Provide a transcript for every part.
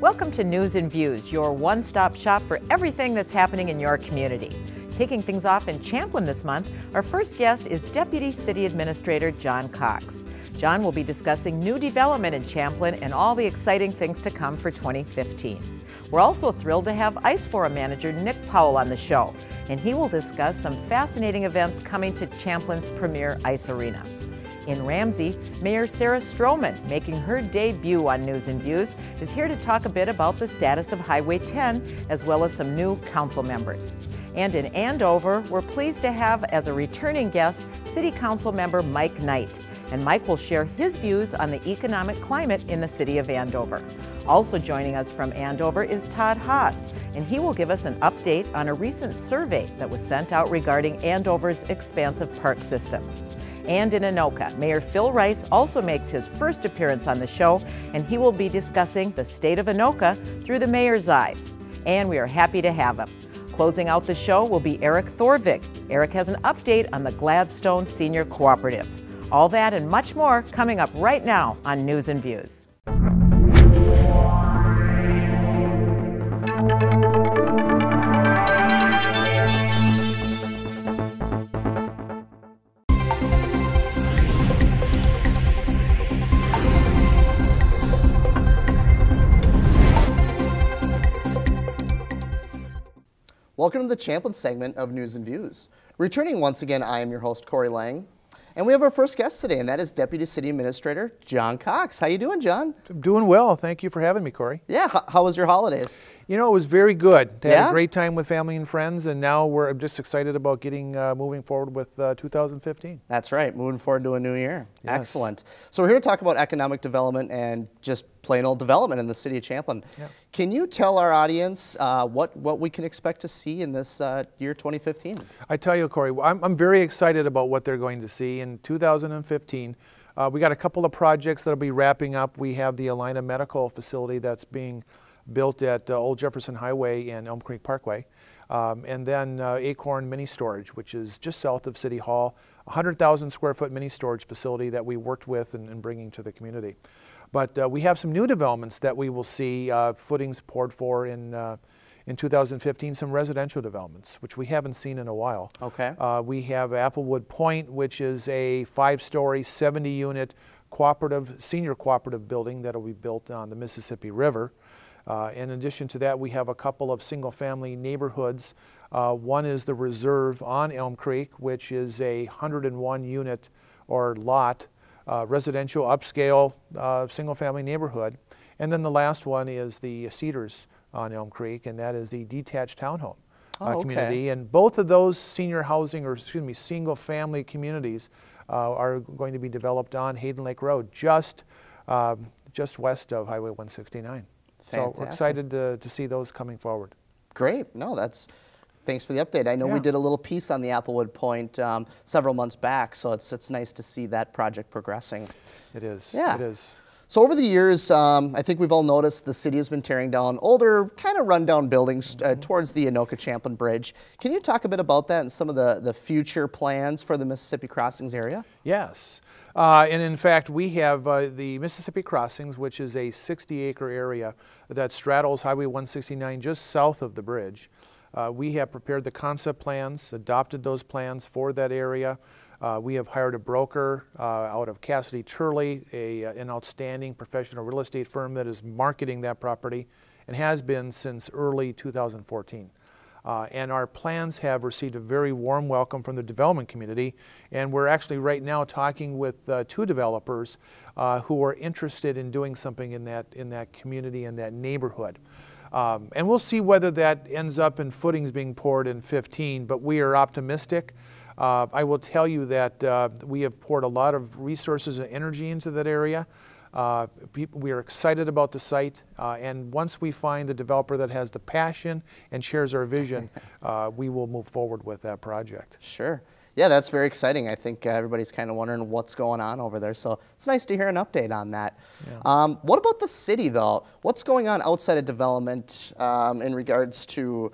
Welcome to News and Views, your one-stop shop for everything that's happening in your community. Kicking things off in Champlin this month, our first guest is Deputy City Administrator John Cox. John will be discussing new development in Champlin and all the exciting things to come for 2015. We're also thrilled to have Ice Forum Manager Nick Powell on the show, and he will discuss some fascinating events coming to Champlin's premier ice arena. In Ramsey, Mayor Sarah Strommen, making her debut on News and Views, is here to talk a bit about the status of Highway 10, as well as some new council members. And in Andover, we're pleased to have as a returning guest City Council member Mike Knight. And Mike will share his views on the economic climate in the city of Andover. Also joining us from Andover is Todd Haas, and he will give us an update on a recent survey that was sent out regarding Andover's expansive park system. And in Anoka, Mayor Phil Rice also makes his first appearance on the show, and he will be discussing the state of Anoka through the mayor's eyes. And we are happy to have him. Closing out the show will be Eric Thorvig. Eric has an update on the Gladstone Senior Cooperative. All that and much more coming up right now on News and Views. Welcome to the Champlin segment of News and Views. Returning once again, I am your host, Corey Lang. And we have our first guest today, and that is Deputy City Administrator John Cox. How you doing, John? I'm doing well. Thank you for having me, Corey. Yeah, how was your holidays? You know, it was very good. Had a great time with family and friends, and now I'm just excited about getting moving forward with 2015. That's right, moving forward to a new year. Yes. Excellent. So we're here to talk about economic development and just plain old development in the city of Champlin. Yep. Can you tell our audience what we can expect to see in this year 2015? I tell you, Corey, I'm very excited about what they're going to see in 2015. We got a couple of projects that'll be wrapping up. We have the Alina Medical Facility that's being built at Old Jefferson Highway and Elm Creek Parkway. And then Acorn Mini Storage, which is just south of City Hall, 100,000 square foot mini storage facility that we worked with and bringing to the community. But we have some new developments that we will see footings poured for in 2015, some residential developments, which we haven't seen in a while. Okay. We have Applewood Point, which is a 5-story, 70-unit senior cooperative building that will be built on the Mississippi River. In addition to that, we have a couple of single-family neighborhoods. One is the Reserve on Elm Creek, which is a 101-unit or lot residential upscale single-family neighborhood. And then the last one is the Cedars on Elm Creek, and that is the detached townhome community. And both of those senior housing, or excuse me, single-family communities are going to be developed on Hayden Lake Road, just west of Highway 169. Fantastic. So we're excited to see those coming forward. Great. No, thanks for the update. I know we did a little piece on the Applewood Point several months back, so it's nice to see that project progressing. It is. Yeah. It is. So over the years, I think we've all noticed the city has been tearing down older, kind of rundown buildings towards the Anoka-Champlin Bridge. Can you talk a bit about that and some of the future plans for the Mississippi Crossings area? Yes. And in fact, we have the Mississippi Crossings, which is a 60-acre area that straddles Highway 169 just south of the bridge. We have prepared the concept plans, adopted those plans for that area. We have hired a broker out of Cassidy Turley, an outstanding professional real estate firm that is marketing that property and has been since early 2014. And our plans have received a very warm welcome from the development community, and we're actually right now talking with 2 developers who are interested in doing something in that community, in that neighborhood. And we'll see whether that ends up in footings being poured in 15, but we are optimistic. I will tell you that we have poured a lot of resources and energy into that area. We are excited about the site, and once we find the developer that has the passion and shares our vision, we will move forward with that project. Sure. Yeah, that's very exciting. I think everybody's kind of wondering what's going on over there, so it's nice to hear an update on that. Yeah. What about the city, though? What's going on outside of development in regards to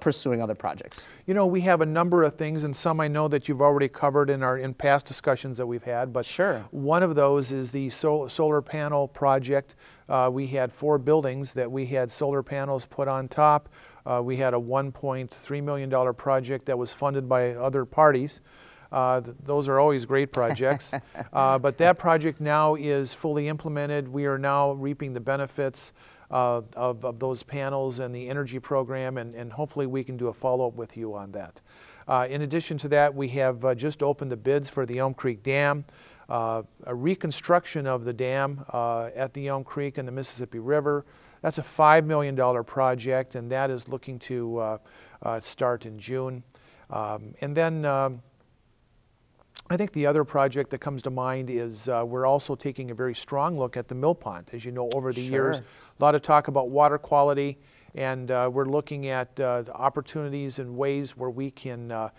pursuing other projects? You know, we have a number of things, and some I know that you've already covered in past discussions that we've had. But sure. One of those is the solar panel project. We had 4 buildings that we had solar panels put on top. We had a $1.3 million project that was funded by other parties. Those are always great projects. But that project now is fully implemented. We are now reaping the benefits of those panels and the energy program, and hopefully we can do a follow-up with you on that. In addition to that, we have just opened the bids for the Elm Creek Dam, a reconstruction of the dam at the Elm Creek and the Mississippi River. That's a $5 million project, and that is looking to start in June. And then I think the other project that comes to mind is we're also taking a very strong look at the mill pond. As you know, over the years, a lot of talk about water quality, and we're looking at opportunities and ways where we can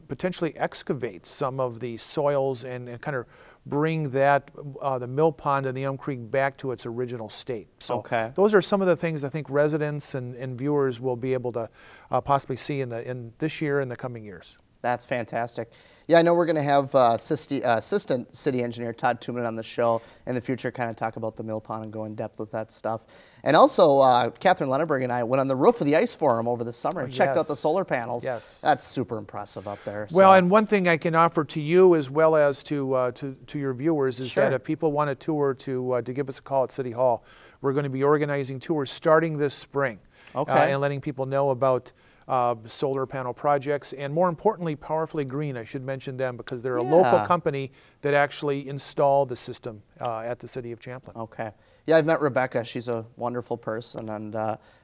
potentially excavate some of the soils and kind of bring that the mill pond and the Elm Creek back to its original state. So those are some of the things I think residents and viewers will be able to possibly see in this year and the coming years. That's fantastic. Yeah, I know we're going to have Assistant City Engineer Todd Haas on the show in the future, kind of talk about the mill pond and go in depth with that stuff. And also, Catherine Lenneberg and I went on the roof of the Ice Forum over the summer and checked out the solar panels. Yes. That's super impressive up there. Well, and one thing I can offer to you as well as to your viewers is that if people want a tour to give us a call at City Hall, we're going to be organizing tours starting this spring and letting people know about solar panel projects, and more importantly, Powerfully Green. I should mention them because they're a local company that actually installed the system at the City of Champlin. Okay. Yeah, I've met Rebecca. She's a wonderful person, and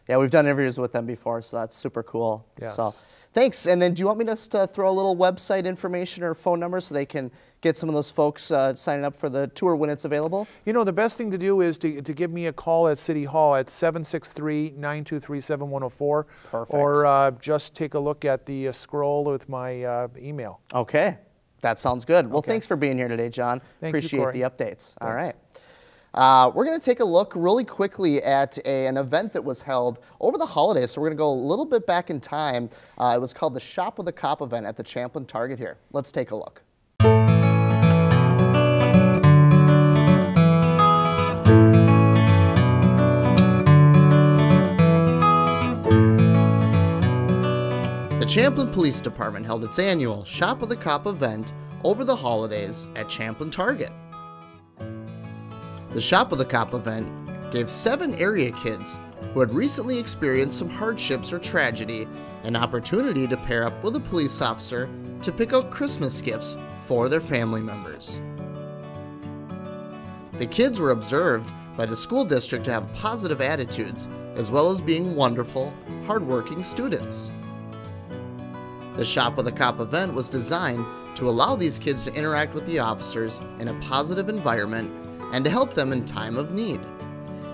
yeah, we've done interviews with them before, so that's super cool. Yes. So, thanks. And then do you want me just to throw a little website information or phone number so they can get some of those folks signing up for the tour when it's available? You know, the best thing to do is to give me a call at City Hall at 763-923-7104. Perfect. Or just take a look at the scroll with my email. Okay. That sounds good. Well, thanks for being here today, John. Appreciate the updates. All right. We're going to take a look really quickly at an event that was held over the holidays. So we're going to go a little bit back in time. It was called the Shop with a Cop event at the Champlin Target here. Let's take a look. The Champlin Police Department held its annual Shop with a Cop event over the holidays at Champlin Target. The Shop with a Cop event gave 7 area kids who had recently experienced some hardships or tragedy an opportunity to pair up with a police officer to pick out Christmas gifts for their family members. The kids were observed by the school district to have positive attitudes as well as being wonderful, hardworking students. The Shop with a Cop event was designed to allow these kids to interact with the officers in a positive environment and to help them in time of need.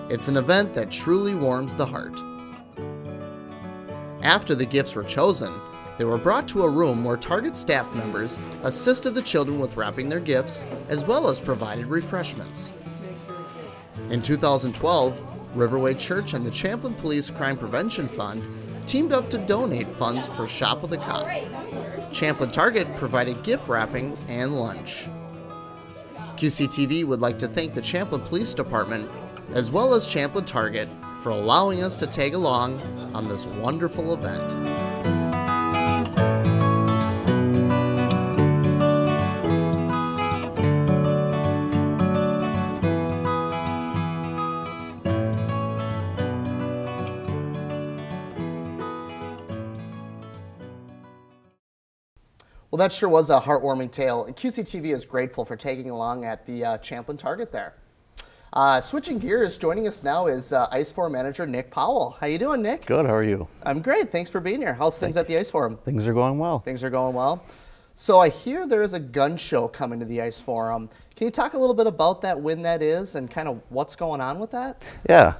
It's an event that truly warms the heart. After the gifts were chosen, they were brought to a room where Target staff members assisted the children with wrapping their gifts as well as provided refreshments. In 2012, Riverway Church and the Champlin Police Crime Prevention Fund teamed up to donate funds for Shop with a Cop. Champlin Target provided gift wrapping and lunch. QCTV would like to thank the Champlin Police Department as well as Champlin Target for allowing us to tag along on this wonderful event. Well, that sure was a heartwarming tale. QCTV is grateful for taking along at the Champlin Target there. Switching gears, joining us now is Ice Forum Manager Nick Powell. How you doing, Nick? Good, how are you? I'm great, thanks for being here. How's things at the Ice Forum? Things are going well. Things are going well. So I hear there is a gun show coming to the Ice Forum. Can you talk a little bit about that, when that is, and kind of what's going on with that? Yeah,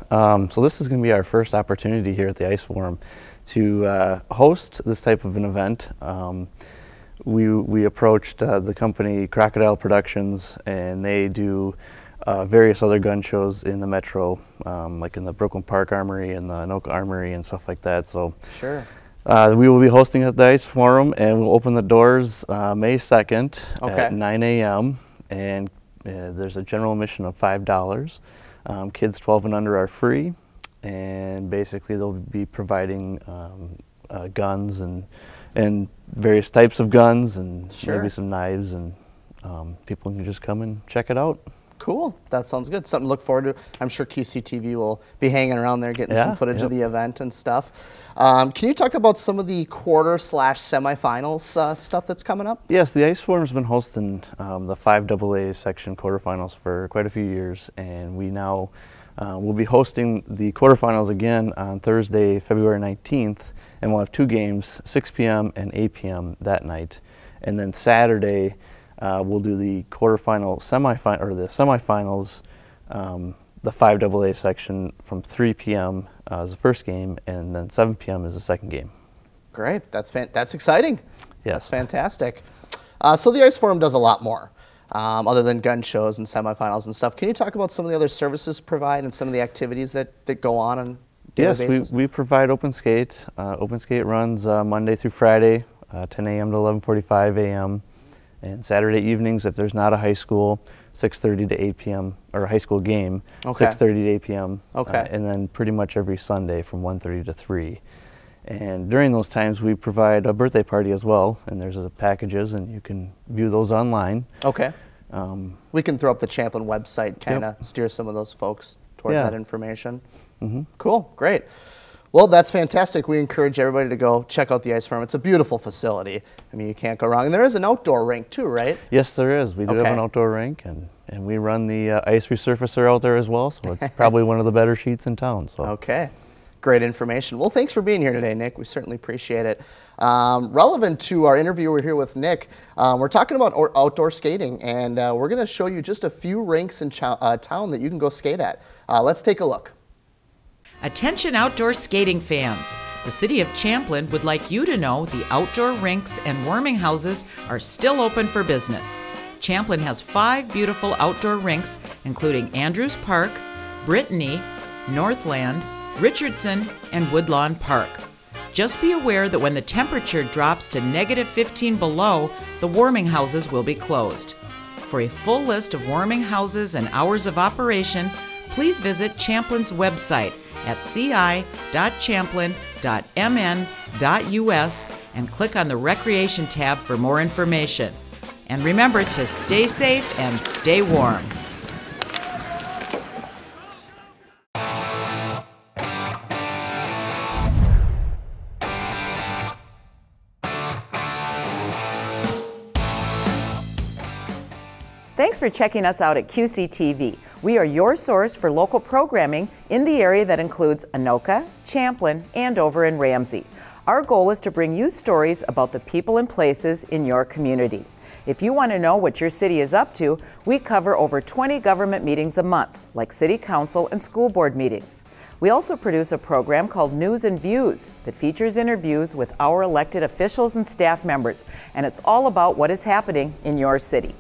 so this is going to be our first opportunity here at the Ice Forum to host this type of an event. We approached the company Crocodile Productions, and they do various other gun shows in the metro, like in the Brooklyn Park Armory and the Anoka Armory and stuff like that. So Sure. we will be hosting at the Ice Forum, and we'll open the doors May 2nd Okay. at 9 a.m. And there's a general admission of $5. Kids 12 and under are free, and basically they'll be providing guns and various types of guns and Sure. maybe some knives, and people can just come and check it out. Cool. That sounds good. Something to look forward to. I'm sure QCTV will be hanging around there getting some Yeah, footage of yep. the event and stuff. Can you talk about some of the quarter/semifinals stuff that's coming up? Yes, the Ice Forum's been hosting the 5AA section quarterfinals for quite a few years, and we now will be hosting the quarterfinals again on Thursday, February 19th, and we'll have 2 games, 6 p.m. and 8 p.m. that night. And then Saturday, we'll do the semifinals, the 5AA section from 3 p.m. Is the first game, and then 7 p.m. is the second game. Great. That's exciting. Yes. That's fantastic. So the Ice Forum does a lot more other than gun shows and semifinals and stuff. Can you talk about some of the other services provide and some of the activities that go on a daily basis? Yes, we provide open skate. Open skate runs Monday through Friday, 10 a.m. to 11:45 a.m. And Saturday evenings, if there's not a high school, 6:30 to 8 p.m. or a high school game, Okay. 6:30 to 8 p.m. Okay. And then pretty much every Sunday from 1:30 to 3. And during those times, we provide a birthday party as well, and there's packages, and you can view those online. Okay. We can throw up the Champlin website, kind of steer some of those folks towards Yeah. that information. Cool, great. Well, that's fantastic. We encourage everybody to go check out the Ice Forum. It's a beautiful facility. I mean, you can't go wrong. And there is an outdoor rink too, right? Yes, there is. We do have Okay. an outdoor rink, and we run the ice resurfacer out there as well, so it's probably one of the better sheets in town. So. Okay, great information. Well, thanks for being here today, Nick. We certainly appreciate it. Relevant to our interview, we're here with Nick. We're talking about outdoor skating, and we're going to show you just a few rinks in town that you can go skate at. Let's take a look. Attention outdoor skating fans. The City of Champlin would like you to know the outdoor rinks and warming houses are still open for business. Champlin has 5 beautiful outdoor rinks, including Andrews Park, Brittany, Northland, Richardson, and Woodlawn Park. Just be aware that when the temperature drops to -15 below, the warming houses will be closed. For a full list of warming houses and hours of operation, please visit Champlin's website at ci.champlin.mn.us and click on the Recreation tab for more information. And remember to stay safe and stay warm. Thanks for checking us out at QCTV. We are your source for local programming in the area that includes Anoka, Champlin, Andover, and Ramsey. Our goal is to bring you stories about the people and places in your community. If you want to know what your city is up to, we cover over 20 government meetings a month, like city council and school board meetings. We also produce a program called News and Views that features interviews with our elected officials and staff members, and it's all about what is happening in your city.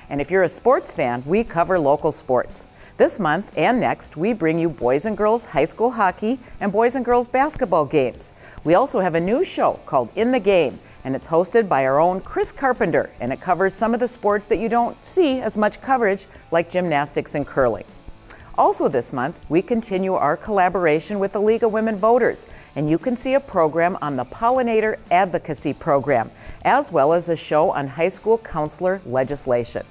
And if you're a sports fan, we cover local sports. This month and next, we bring you boys and girls high school hockey and boys and girls basketball games. We also have a new show called In the Game, and it's hosted by our own Chris Carpenter, and it covers some of the sports that you don't see as much coverage, like gymnastics and curling. Also this month, we continue our collaboration with the League of Women Voters, and you can see a program on the Pollinator Advocacy Program, as well as a show on high school counselor legislation.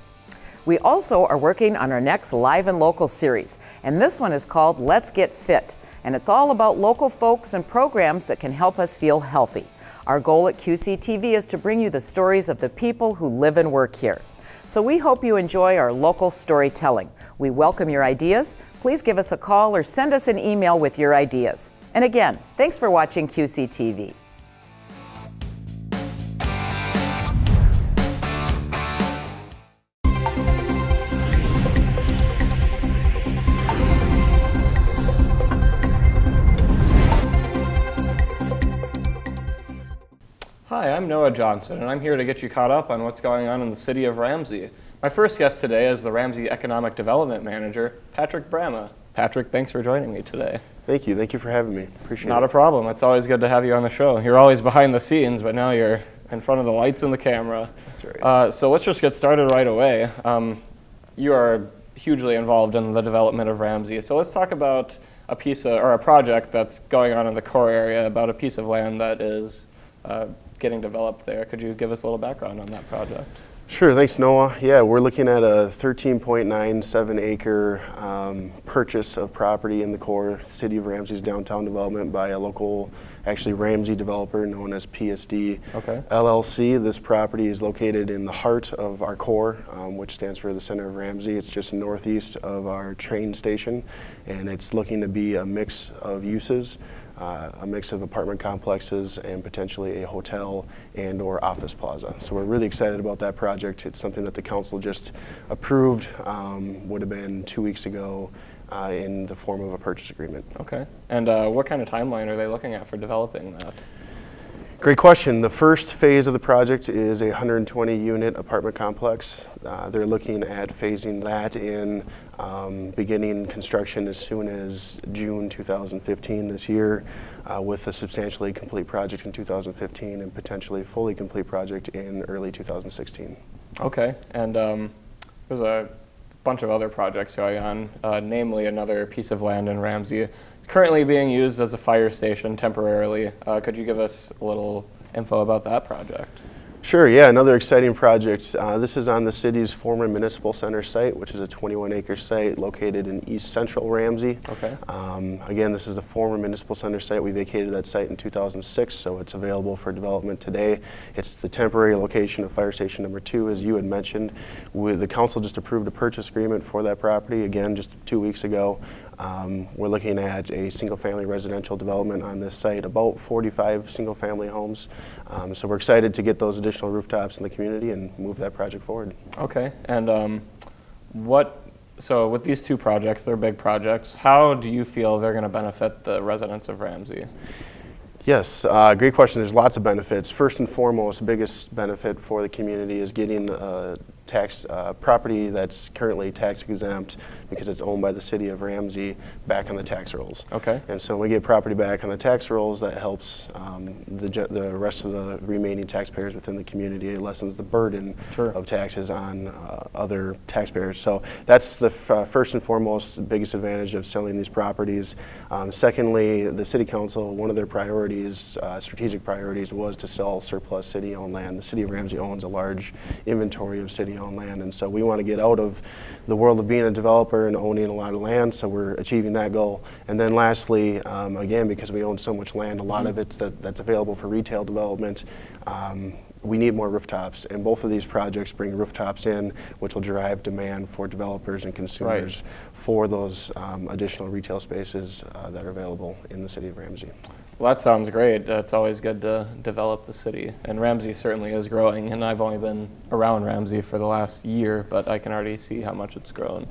We also are working on our next Live and Local series, and this one is called Let's Get Fit, and it's all about local folks and programs that can help us feel healthy. Our goal at QCTV is to bring you the stories of the people who live and work here. So we hope you enjoy our local storytelling. We welcome your ideas. Please give us a call or send us an email with your ideas. And again, thanks for watching QCTV. Hi, I'm Noah Johnson, and I'm here to get you caught up on what's going on in the city of Ramsey. My first guest today is the Ramsey Economic Development Manager, Patrick Brama. Patrick, thanks for joining me today. Thank you. Thank you for having me. Appreciate it. Not a problem. It's always good to have you on the show. You're always behind the scenes, but now you're in front of the lights and the camera. That's right. So let's just get started right away. You are hugely involved in the development of Ramsey. So let's talk about a project that's going on in the core area, about a piece of land that is getting developed there. Could you give us a little background on that project? Sure, thanks Noah. Yeah, we're looking at a 13.97 acre purchase of property in the core city of Ramsey's downtown development by a local, actually Ramsey developer known as PSD LLC. This property is located in the heart of our core, which stands for the center of Ramsey. It's just northeast of our train station, and it's looking to be a mix of uses. A mix of apartment complexes and potentially a hotel and or office plaza. So we're really excited about that project. It's something that the council just approved, would have been 2 weeks ago, in the form of a purchase agreement. Okay. And what kind of timeline are they looking at for developing that? Great question. The first phase of the project is a 120 unit apartment complex. They're looking at phasing that in, beginning construction as soon as June 2015 this year, with a substantially complete project in 2015 and potentially fully complete project in early 2016. Okay. And there's a bunch of other projects going on, namely another piece of land in Ramsey currently being used as a fire station temporarily. Could you give us a little info about that project? Sure, yeah, another exciting project. This is on the city's former municipal center site, which is a 21-acre site located in east central Ramsey. Okay. Again, this is the former municipal center site. We vacated that site in 2006, so it's available for development today. It's the temporary location of fire station number 2, as you had mentioned. The council just approved a purchase agreement for that property, again, just 2 weeks ago. We're looking at a single-family residential development on this site, about 45 single-family homes. So we're excited to get those additional rooftops in the community and move that project forward. Okay, and so with these two projects, they're big projects, how do you feel they're going to benefit the residents of Ramsey? Yes, great question. There's lots of benefits. First and foremost, the biggest benefit for the community is getting property that's currently tax exempt because it's owned by the city of Ramsey back on the tax rolls. Okay. And so when we get property back on the tax rolls, that helps the rest of the remaining taxpayers within the community. It lessens the burden of taxes on other taxpayers. So that's the first and foremost biggest advantage of selling these properties. Secondly, the city council, one of their priorities, strategic priorities, was to sell surplus city-owned land. The city of Ramsey owns a large inventory of city-owned land, and so we want to get out of the world of being a developer and owning a lot of land, so we're achieving that goal. And then lastly, again, because we own so much land, a lot of it's that's available for retail development, we need more rooftops, and both of these projects bring rooftops in, which will drive demand for developers and consumers for those additional retail spaces that are available in the city of Ramsey. Well, that sounds great. It's always good to develop the city, and Ramsey certainly is growing, and I've only been around Ramsey for the last year, but I can already see how much it's grown.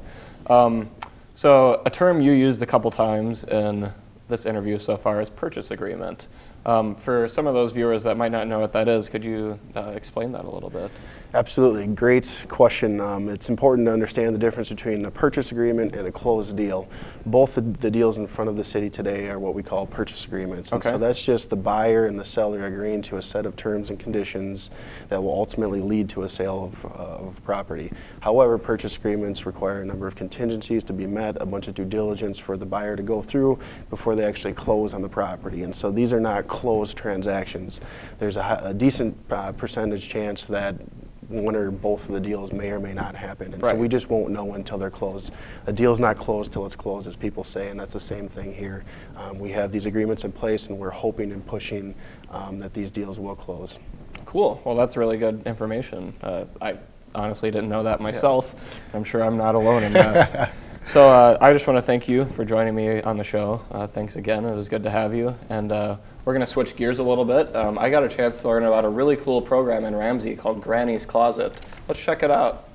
So a term you used a couple times in this interview so far is purchase agreement. For some of those viewers that might not know what that is, could you explain that a little bit? Absolutely, great question. It's important to understand the difference between a purchase agreement and a closed deal. Both the deals in front of the city today are what we call purchase agreements. And so that's just the buyer and the seller agreeing to a set of terms and conditions that will ultimately lead to a sale of property. However, purchase agreements require a number of contingencies to be met, a bunch of due diligence for the buyer to go through before they actually close on the property. And so these are not closed transactions. There's a decent percentage chance that one or both of the deals may or may not happen. And so we just won't know until they're closed. A deal's not closed till it's closed, as people say, and that's the same thing here. We have these agreements in place, and we're hoping and pushing that these deals will close. Cool. Well, that's really good information. I honestly didn't know that myself. I'm sure I'm not alone in that. So I just want to thank you for joining me on the show. Thanks again. It was good to have you. And we're going to switch gears a little bit. I got a chance to learn about a really cool program in Ramsey called Granny's Closet. Let's check it out.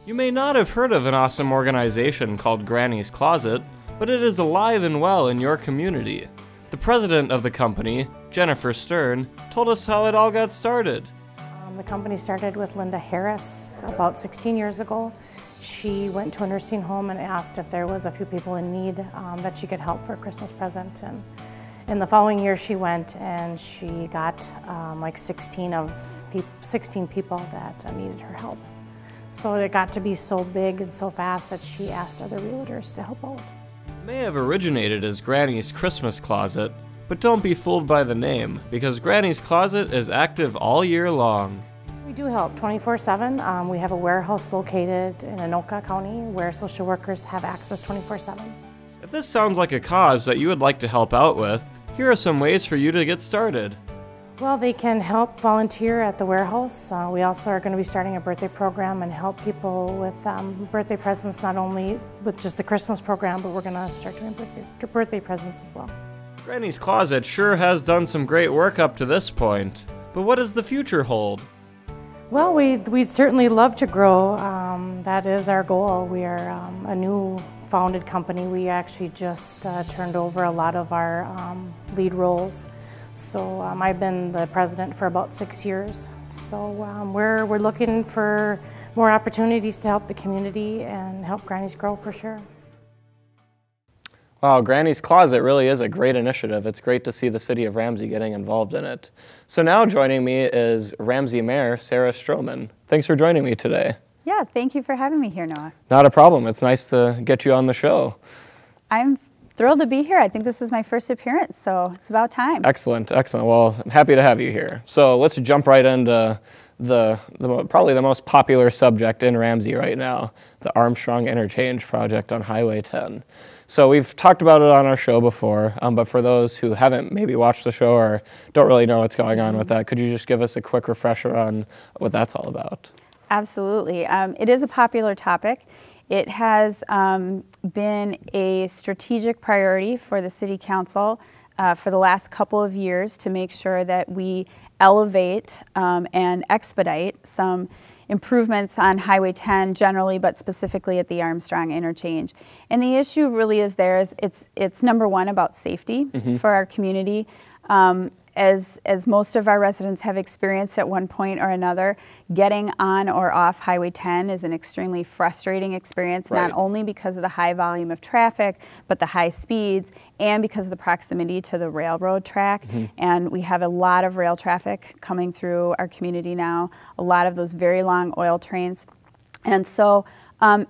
You may not have heard of an awesome organization called Granny's Closet, but it is alive and well in your community. The president of the company, Jennifer Stern, told us how it all got started. The company started with Linda Harris about 16 years ago. She went to a nursing home and asked if there was a few people in need that she could help for a Christmas present. And in the following year she went and she got like 16 people that needed her help. So it got to be so big and so fast that she asked other realtors to help out. It may have originated as Granny's Christmas Closet, but don't be fooled by the name, because Granny's Closet is active all year long. We do help 24/7. We have a warehouse located in Anoka County where social workers have access 24/7. If this sounds like a cause that you would like to help out with, here are some ways for you to get started. Well, they can help volunteer at the warehouse. We also are going to be starting a birthday program and help people with birthday presents, not only with just the Christmas program, but we're going to start doing birthday presents as well. Granny's Closet sure has done some great work up to this point, but what does the future hold? Well, we'd certainly love to grow. That is our goal. We are a new founded company. We actually just turned over a lot of our lead roles. So I've been the president for about 6 years. So we're looking for more opportunities to help the community and help Granny's grow for sure. Wow, Granny's Closet really is a great initiative. It's great to see the city of Ramsey getting involved in it. So now joining me is Ramsey Mayor Sarah Strommen. Thanks for joining me today. Yeah, thank you for having me here, Noah. Not a problem. It's nice to get you on the show. I'm thrilled to be here. I think this is my first appearance, so it's about time. Excellent, excellent. Well, I'm happy to have you here. So let's jump right into probably the most popular subject in Ramsey right now, the Armstrong Interchange project on Highway 10. So we've talked about it on our show before, but for those who haven't maybe watched the show or don't really know what's going on with that, could you just give us a quick refresher on what that's all about? Absolutely. It is a popular topic. It has been a strategic priority for the City Council for the last couple of years to make sure that we elevate and expedite some improvements on Highway 10 generally, but specifically at the Armstrong interchange. And the issue really is it's number one about safety for our community. As most of our residents have experienced at one point or another, getting on or off Highway 10 is an extremely frustrating experience, not only because of the high volume of traffic, but the high speeds, and because of the proximity to the railroad track. And we have a lot of rail traffic coming through our community now, a lot of those very long oil trains. And so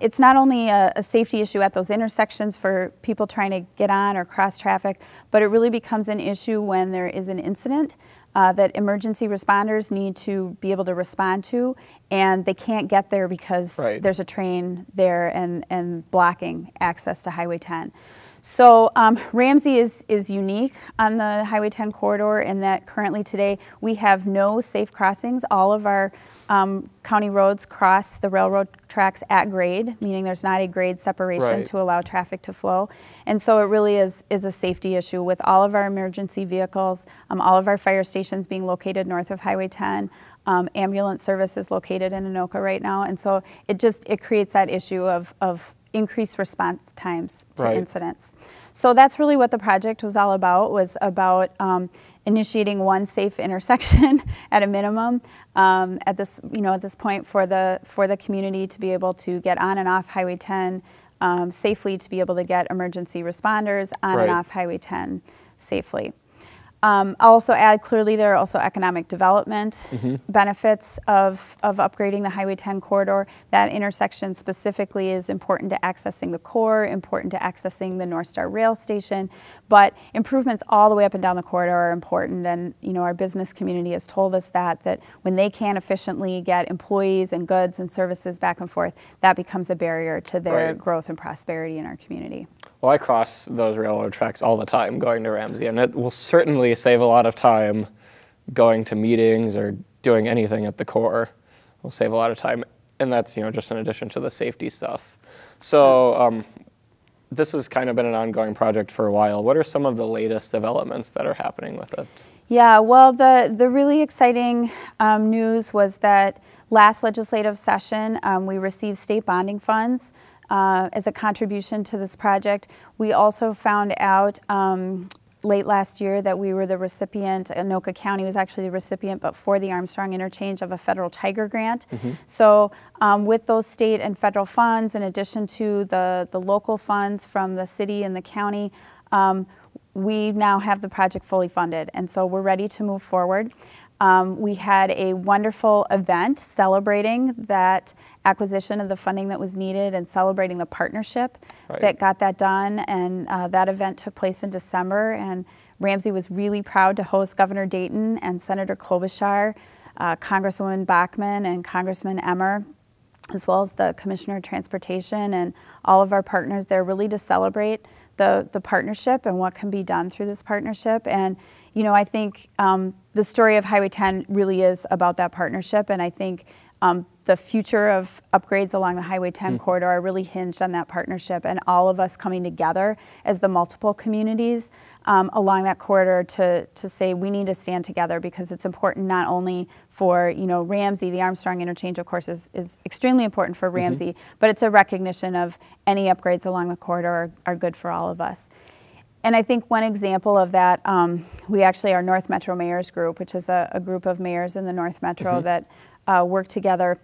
it's not only a safety issue at those intersections for people trying to get on or cross traffic, but it really becomes an issue when there is an incident that emergency responders need to be able to respond to, and they can't get there because there's a train there and blocking access to Highway 10. So Ramsey is unique on the Highway 10 corridor in that currently today we have no safe crossings. All of our county roads cross the railroad tracks at grade, meaning there's not a grade separation to allow traffic to flow. And so it really is a safety issue with all of our emergency vehicles, all of our fire stations being located north of Highway 10, ambulance services located in Anoka right now. And so it creates that issue of increased response times to incidents. So that's really what the project was all about, initiating one safe intersection at a minimum at this point for the community to be able to get on and off Highway 10 safely, to be able to get emergency responders on and off Highway 10 safely. I'll also add, clearly there are also economic development benefits of upgrading the Highway 10 corridor. That intersection specifically is important to accessing the core, important to accessing the North Star Rail Station, but improvements all the way up and down the corridor are important. And our business community has told us that when they can't efficiently get employees and goods and services back and forth, that becomes a barrier to their growth and prosperity in our community. Well, I cross those railroad tracks all the time going to Ramsey, and it will certainly save a lot of time going to meetings or doing anything at the core. Will save a lot of time, and that's just in addition to the safety stuff. So this has kind of been an ongoing project for a while. What are some of the latest developments that are happening with it? Yeah, well, the really exciting news was that last legislative session we received state bonding funds as a contribution to this project. We also found out late last year that we were the recipient, Anoka County was actually the recipient, but for the Armstrong interchange of a federal Tiger grant. So with those state and federal funds, in addition to the local funds from the city and the county, we now have the project fully funded, and so we're ready to move forward. We had a wonderful event celebrating that acquisition of the funding that was needed and celebrating the partnership that got that done, and that event took place in December, and Ramsey was really proud to host Governor Dayton and Senator Klobuchar, Congresswoman Bachmann and Congressman Emmer, as well as the Commissioner of Transportation and all of our partners there, really to celebrate the partnership and what can be done through this partnership. And you know, I think the story of Highway 10 really is about that partnership, and I think the future of upgrades along the Highway 10 corridor are really hinged on that partnership and all of us coming together as the multiple communities along that corridor to say we need to stand together, because it's important not only for, you know, Ramsey. The Armstrong interchange, of course, is extremely important for Ramsey, but it's a recognition of any upgrades along the corridor are good for all of us. And I think one example of that, we actually, our North Metro Mayors Group, which is a group of mayors in the North Metro that work together.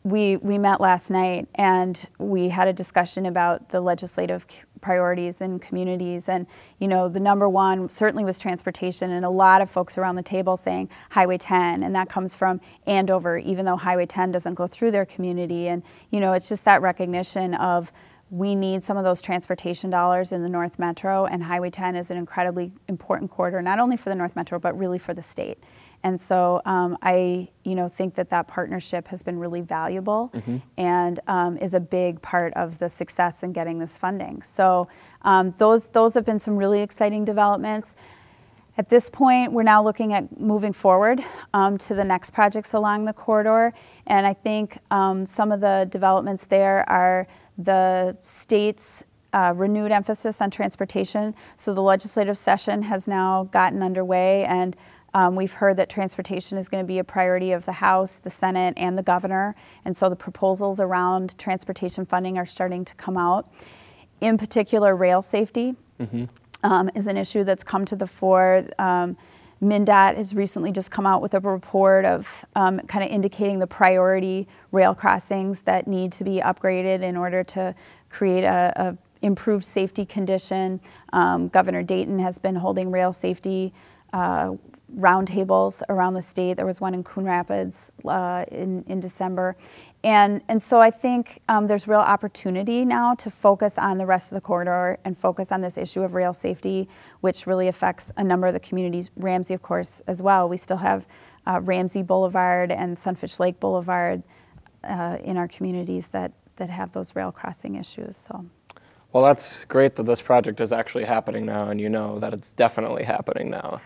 We met last night and we had a discussion about the legislative priorities in communities, and you know, the number one certainly was transportation, and a lot of folks around the table saying Highway 10, and that comes from Andover, even though Highway 10 doesn't go through their community. And you know, it's just that recognition of we need some of those transportation dollars in the North Metro, and Highway 10 is an incredibly important corridor, not only for the North Metro, but really for the state. And so I, you know, think that that partnership has been really valuable and is a big part of the success in getting this funding. So those have been some really exciting developments. At this point, we're now looking at moving forward to the next projects along the corridor. And I think some of the developments there are the state's renewed emphasis on transportation. So the legislative session has now gotten underway, and we've heard that transportation is going to be a priority of the House, the Senate, and the governor. And so the proposals around transportation funding are starting to come out. In particular, rail safety is an issue that's come to the fore. MnDOT has recently just come out with a report of kind of indicating the priority rail crossings that need to be upgraded in order to create a improved safety condition. Governor Dayton has been holding rail safety roundtables around the state. There was one in Coon Rapids in December. And so I think there's real opportunity now to focus on the rest of the corridor and focus on this issue of rail safety, which really affects a number of the communities. Ramsey, of course, as well. We still have Ramsey Boulevard and Sunfish Lake Boulevard in our communities that have those rail crossing issues. So. Well, that's great that this project is actually happening now, and you know that it's definitely happening now.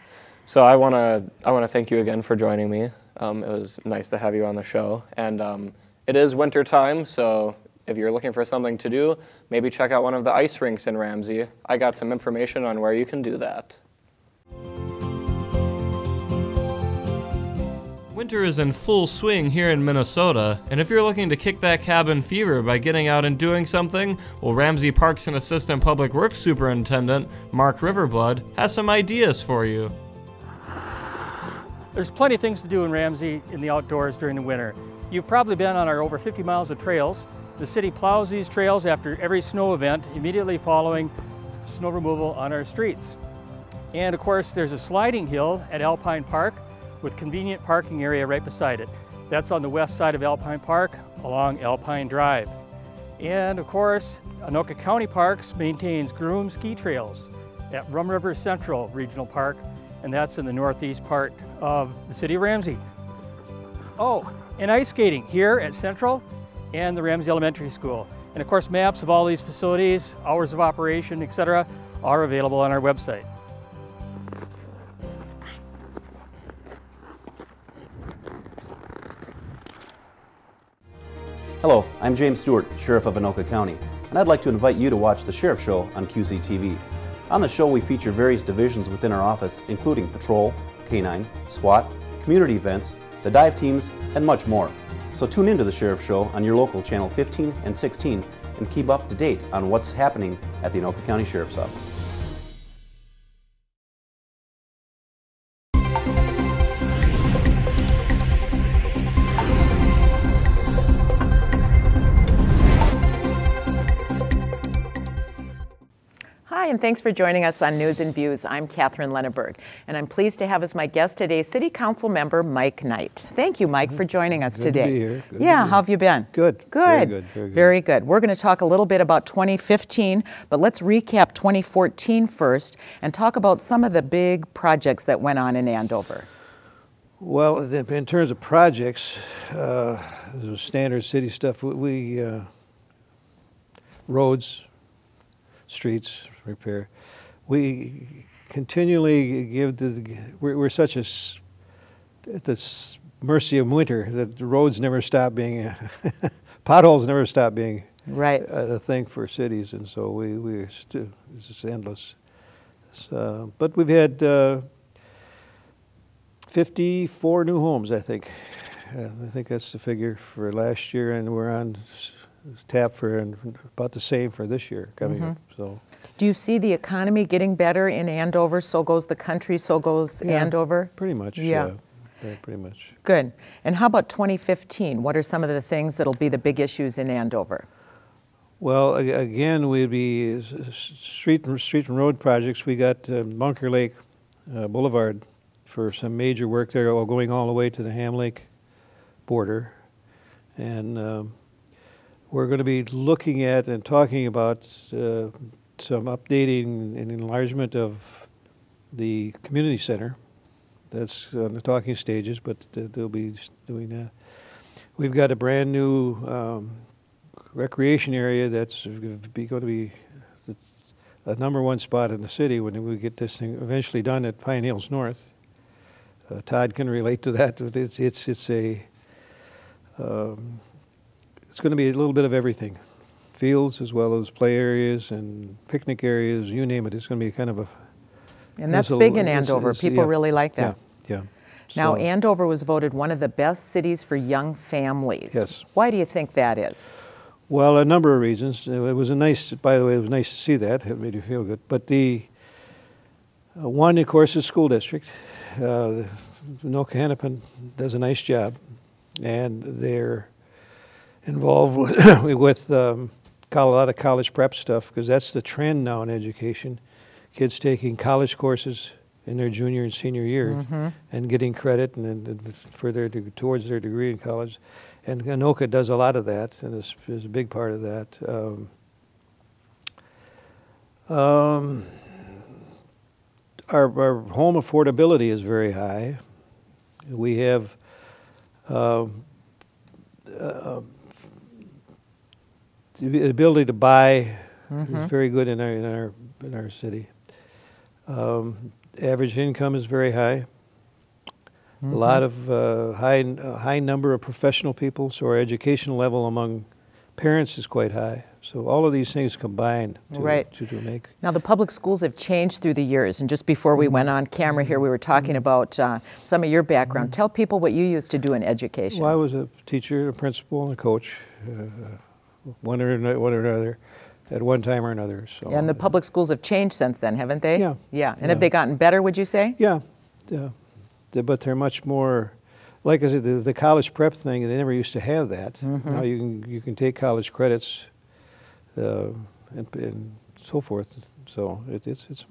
So I want to thank you again for joining me. It was nice to have you on the show, and it is winter time, so if you're looking for something to do, maybe check out one of the ice rinks in Ramsey. I got some information on where you can do that. Winter is in full swing here in Minnesota, and if you're looking to kick that cabin fever by getting out and doing something, well, Ramsey Parks and Assistant Public Works Superintendent Mark Riverblood has some ideas for you. There's plenty of things to do in Ramsey in the outdoors during the winter. You've probably been on our over 50 miles of trails. The city plows these trails after every snow event, immediately following snow removal on our streets. And of course, there's a sliding hill at Alpine Park with convenient parking area right beside it. That's on the west side of Alpine Park along Alpine Drive. And of course, Anoka County Parks maintains groomed ski trails at Rum River Central Regional Park, and that's in the northeast part of the city of Ramsey. Oh, and ice skating here at Central and the Ramsey Elementary School. And of course, maps of all these facilities, hours of operation, etc., are available on our website. Hello, I'm James Stewart, Sheriff of Anoka County, and I'd like to invite you to watch The Sheriff Show on QCTV. On the show, we feature various divisions within our office, including patrol, K-9, SWAT, community events, the dive teams, and much more. So tune into The Sheriff Show on your local channel 15 and 16 and keep up to date on what's happening at the Anoka County Sheriff's Office. Hi, and thanks for joining us on News and Views. I'm Catherine Lenneberg, and I'm pleased to have as my guest today City Council member Mike Knight. Thank you, Mike, for joining us today. Good to be here. Good yeah, how have you been? Good. Good. Very good. Very good. Very good. We're going to talk a little bit about 2015, but let's recap 2014 first and talk about some of the big projects that went on in Andover. Well, in terms of projects, this was standard city stuff. We roads, streets, repair. We continually give we're such at the mercy of winter that the roads never stop being, potholes never stop being right. A thing for cities, and so we're still, it's just endless. So, but we've had 54 new homes, I think. I think that's the figure for last year, and we're on tap for about the same for this year coming up. So, do you see the economy getting better in Andover? So goes the country, so goes Andover? Pretty much, yeah. Pretty much. Good. And how about 2015? What are some of the things that'll be the big issues in Andover? Well, again, we'd be street and road projects. We got Bunker Lake Boulevard for some major work there, going all the way to the Ham Lake border, and we're going to be looking at and talking about some updating and enlargement of the community center. That's on the talking stages, but they'll be doing that. We've got a brand new recreation area that's going to be a #1 spot in the city when we get this thing eventually done at Pine Hills North. Todd can relate to that. It's going to be a little bit of everything. Fields as well as play areas and picnic areas, you name it. It's going to be kind of a... And that's big in Andover. People really like that. Yeah. Now, Andover was voted one of the best cities for young families. Yes. Why do you think that is? Well, a number of reasons. It was by the way, it was nice to see that. It made you feel good. But the one, of course, is school district. Anoka-Hennepin does a nice job, and they're involved with a lot of college prep stuff, because that's the trend now in education. Kids taking college courses in their junior and senior year and getting credit and for towards their degree in college. And Anoka does a lot of that, and is a big part of that. Our home affordability is very high. We have the ability to buy is very good in our city. Average income is very high. A lot of high number of professional people, so our educational level among parents is quite high. So all of these things combine to make. Now, the public schools have changed through the years, and just before we went on camera here, we were talking about some of your background. Tell people what you used to do in education. Well, I was a teacher, a principal, and a coach, one or another, at one time or another. So. And the public schools have changed since then, haven't they? Yeah. Yeah. And have they gotten better, would you say? Yeah. But they're much more, like I said, the college prep thing, they never used to have that. Now you can take college credits and so forth. So it's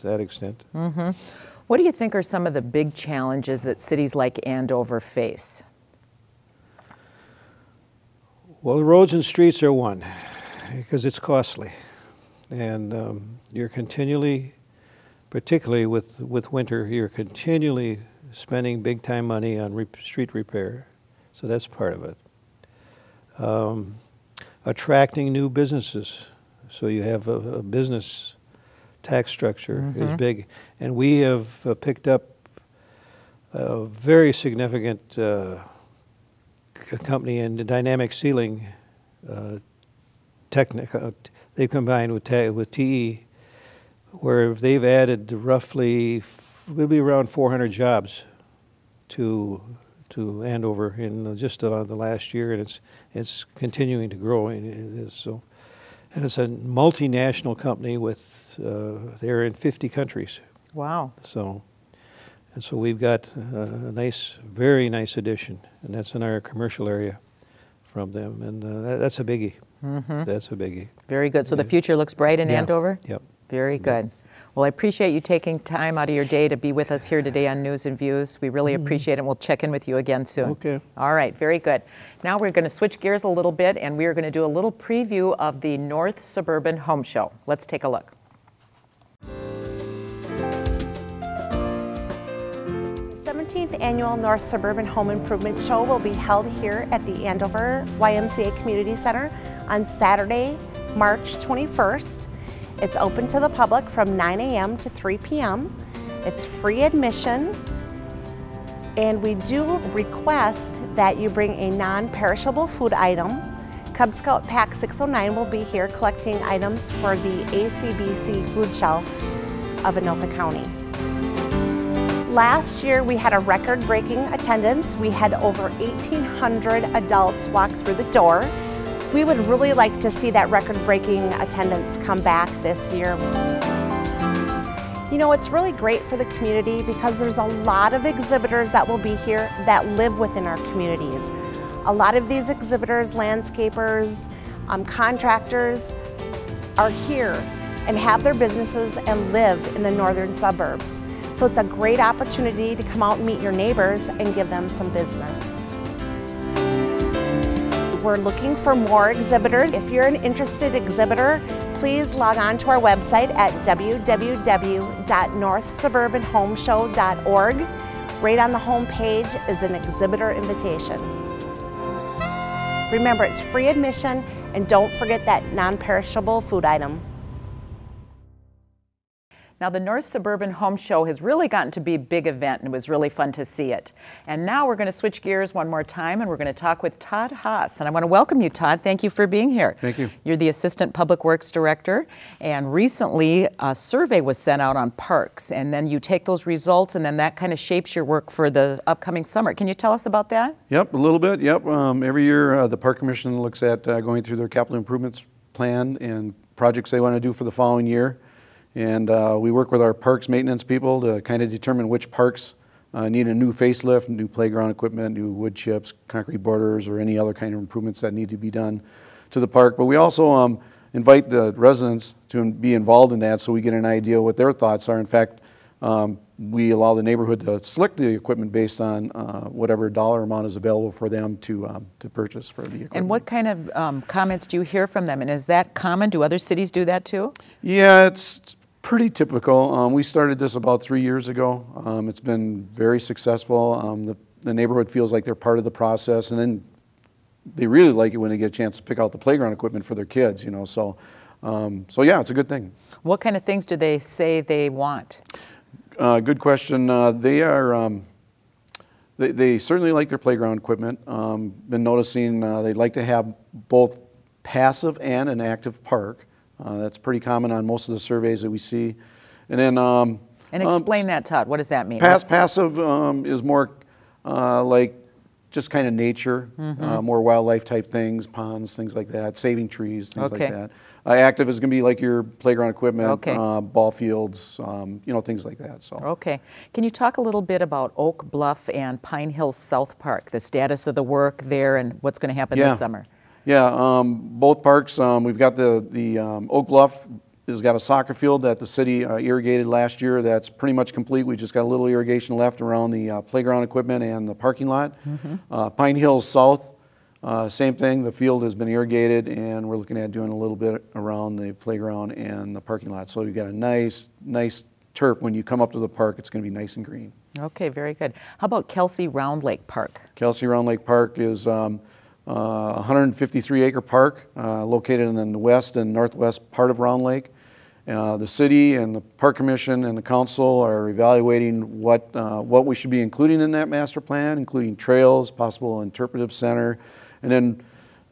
that extent. What do you think are some of the big challenges that cities like Andover face? Well, the roads and streets are one, because it's costly. And you're continually, particularly with winter, you're continually spending big time money on street repair. So that's part of it. Attracting new businesses. So you have a business tax structure is big. And we have picked up a very significant company in dynamic sealing they've combined with TE, where they've added roughly, will be around 400 jobs to Andover in just the last year, and it's continuing to grow. And it's a multinational company with they're in 50 countries. Wow. So we've got a very nice addition, and that's in our commercial area from them, and that's a biggie. That's a biggie. Very good. So the future looks bright in Andover? Yep. Very good. Well, I appreciate you taking time out of your day to be with us here today on News and Views. We really appreciate it, and we'll check in with you again soon. Okay. All right, very good. Now we're going to switch gears a little bit, and we are going to do a little preview of the North Suburban Home Show. Let's take a look. The 17th Annual North Suburban Home Improvement Show will be held here at the Andover YMCA Community Center on Saturday, March 21st. It's open to the public from 9 a.m. to 3 p.m. It's free admission, and we do request that you bring a non-perishable food item. Cub Scout Pack 609 will be here collecting items for the ACBC food shelf of Anoka County. Last year we had a record-breaking attendance. We had over 1,800 adults walk through the door. We would really like to see that record-breaking attendance come back this year. You know, it's really great for the community because there's a lot of exhibitors that will be here that live within our communities. A lot of these exhibitors, landscapers, contractors are here and have their businesses and live in the northern suburbs. So it's a great opportunity to come out and meet your neighbors and give them some business. We're looking for more exhibitors. If you're an interested exhibitor, please log on to our website at www.northsuburbanhomeshow.org. Right on the home page is an exhibitor invitation. Remember, it's free admission, and don't forget that non-perishable food item. Now, the North Suburban Home Show has really gotten to be a big event, and it was really fun to see it. And now we're going to switch gears one more time, and we're going to talk with Todd Haas. And I want to welcome you, Todd. Thank you for being here. Thank you. You're the Assistant Public Works Director, and recently a survey was sent out on parks, and then you take those results, and then that kind of shapes your work for the upcoming summer. Can you tell us about that? Yep, a little bit. Yep. Every year the Park Commission looks at going through their capital improvements plan and projects they want to do for the following year. And we work with our parks maintenance people to kind of determine which parks need a new facelift, new playground equipment, new wood chips, concrete borders, or any other kind of improvements that need to be done to the park. But we also invite the residents to be involved in that so we get an idea what their thoughts are. In fact, we allow the neighborhood to select the equipment based on whatever dollar amount is available for them to purchase for the equipment. And what kind of comments do you hear from them? And is that common? Do other cities do that too? Yeah, it's pretty typical. We started this about 3 years ago. It's been very successful. The neighborhood feels like they're part of the process, and then they really like it when they get a chance to pick out the playground equipment for their kids, you know. So yeah, it's a good thing. What kind of things do they say they want? Good question. They certainly like their playground equipment. Been noticing they'd like to have both passive and an active park. That's pretty common on most of the surveys that we see. And then and explain that, Todd. What does that mean? Passive is more like just kind of nature, more wildlife type things, ponds, things like that, saving trees, things like that. Active is going to be like your playground equipment, ball fields, you know, things like that. So. Okay. Can you talk a little bit about Oak Bluff and Pine Hills South Park, the status of the work there and what's going to happen this summer? Yeah, both parks, we've got the Oak Bluff has got a soccer field that the city irrigated last year. That's pretty much complete. We just got a little irrigation left around the playground equipment and the parking lot. Pine Hills South, same thing. The field has been irrigated, and we're looking at doing a little bit around the playground and the parking lot. So we've got a nice turf. When you come up to the park, it's going to be nice and green. Okay, very good. How about Kelsey Round Lake Park? Kelsey Round Lake Park is 153-acre park located in the west and northwest part of Round Lake. The city and the Park Commission and the council are evaluating what we should be including in that master plan, including trails, possible interpretive center, and then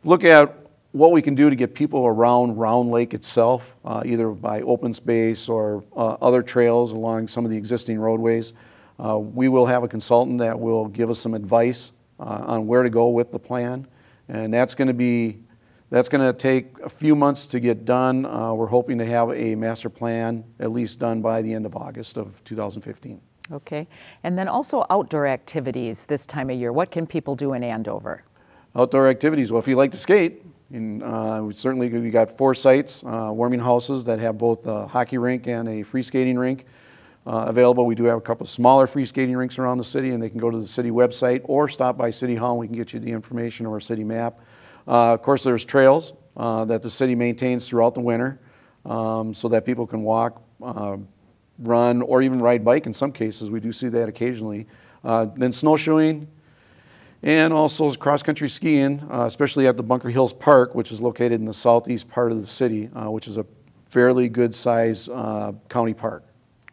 look at what we can do to get people around Round Lake itself, either by open space or other trails along some of the existing roadways. We will have a consultant that will give us some advice on where to go with the plan. And that's going to take a few months to get done. We're hoping to have a master plan at least done by the end of August of 2015. Okay. And then also outdoor activities this time of year. What can people do in Andover? Outdoor activities. Well, if you like to skate, And we got 4 sites, warming houses that have both a hockey rink and a free skating rink available. We do have a couple of smaller free skating rinks around the city, and they can go to the city website or stop by City Hall and we can get you the information or a city map. Of course, there's trails that the city maintains throughout the winter so that people can walk, run, or even ride bike in some cases. We do see that occasionally. Then snowshoeing, and also cross-country skiing, especially at the Bunker Hills Park, which is located in the southeast part of the city, which is a fairly good-sized county park.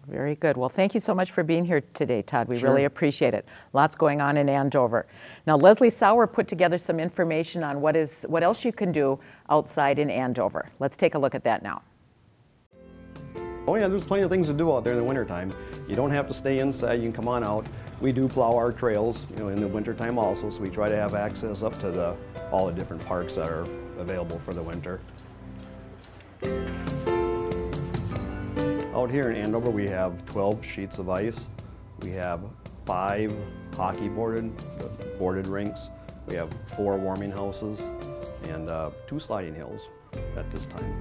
Very good. Well, thank you so much for being here today, Todd. We Sure. really appreciate it. Lots going on in Andover. Now, Leslie Sauer put together some information on what else you can do outside in Andover. Let's take a look at that now. Oh yeah, there's plenty of things to do out there in the wintertime. You don't have to stay inside, you can come on out. We do plow our trails, in the wintertime also, so we try to have access up to all the different parks that are available for the winter. Out here in Andover, we have 12 sheets of ice. We have 5 hockey boarded rinks. We have 4 warming houses and 2 sliding hills at this time.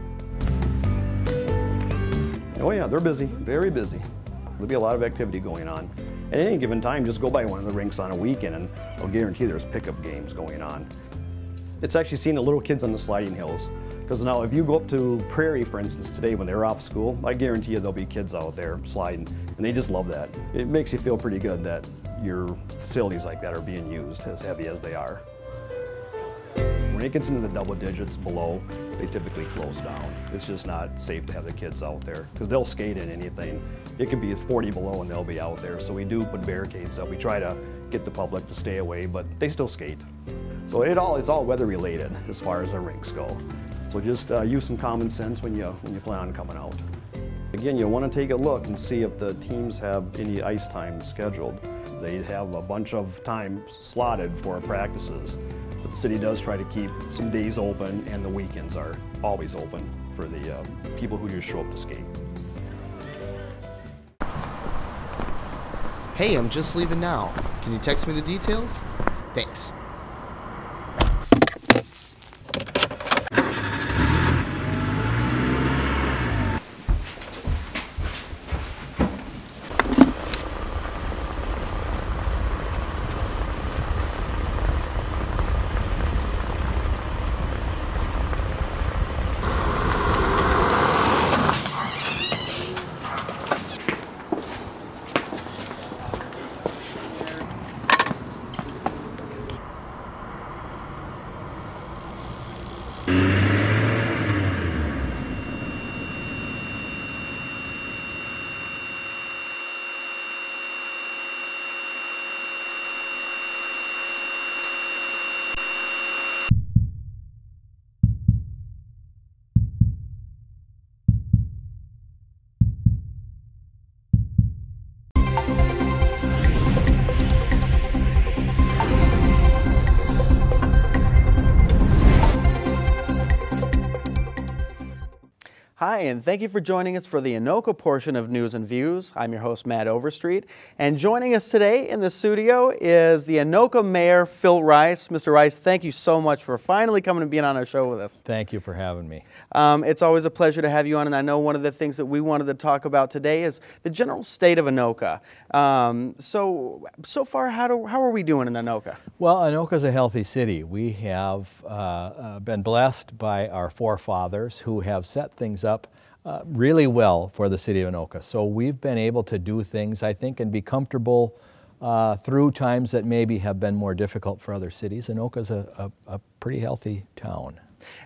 Oh yeah, they're busy, very busy. There'll be a lot of activity going on. At any given time, just go by one of the rinks on a weekend and I'll guarantee there's pickup games going on. It's actually seeing the little kids on the sliding hills. Because now if you go up to Prairie, for instance, today when they're off school, I guarantee you there'll be kids out there sliding, and they just love that. It makes you feel pretty good that your facilities like that are being used as heavy as they are. When it gets into the double digits below, they typically close down. It's just not safe to have the kids out there because they'll skate in anything. It could be 40 below and they'll be out there. So we do put barricades up. We try to get the public to stay away, but they still skate. So it's all weather related as far as the rinks go. So just use some common sense when you plan on coming out. Again, you want to take a look and see if the teams have any ice time scheduled. They have a bunch of time slotted for practices. But the city does try to keep some days open, and the weekends are always open for the people who just show up to skate. Hey, I'm just leaving now. Can you text me the details? Thanks. Hi, and thank you for joining us for the Anoka portion of News and Views. I'm your host, Matt Overstreet, and joining us today in the studio is the Anoka Mayor, Phil Rice. Mr. Rice, thank you so much for finally coming and being on our show with us. Thank you for having me. It's always a pleasure to have you on, and I know one of the things that we wanted to talk about today is the general state of Anoka. So far, how are we doing in Anoka? Well, Anoka's a healthy city. We have been blessed by our forefathers who have set things up really well for the city of Anoka. So we've been able to do things, I think, and be comfortable through times that maybe have been more difficult for other cities. Anoka's a pretty healthy town.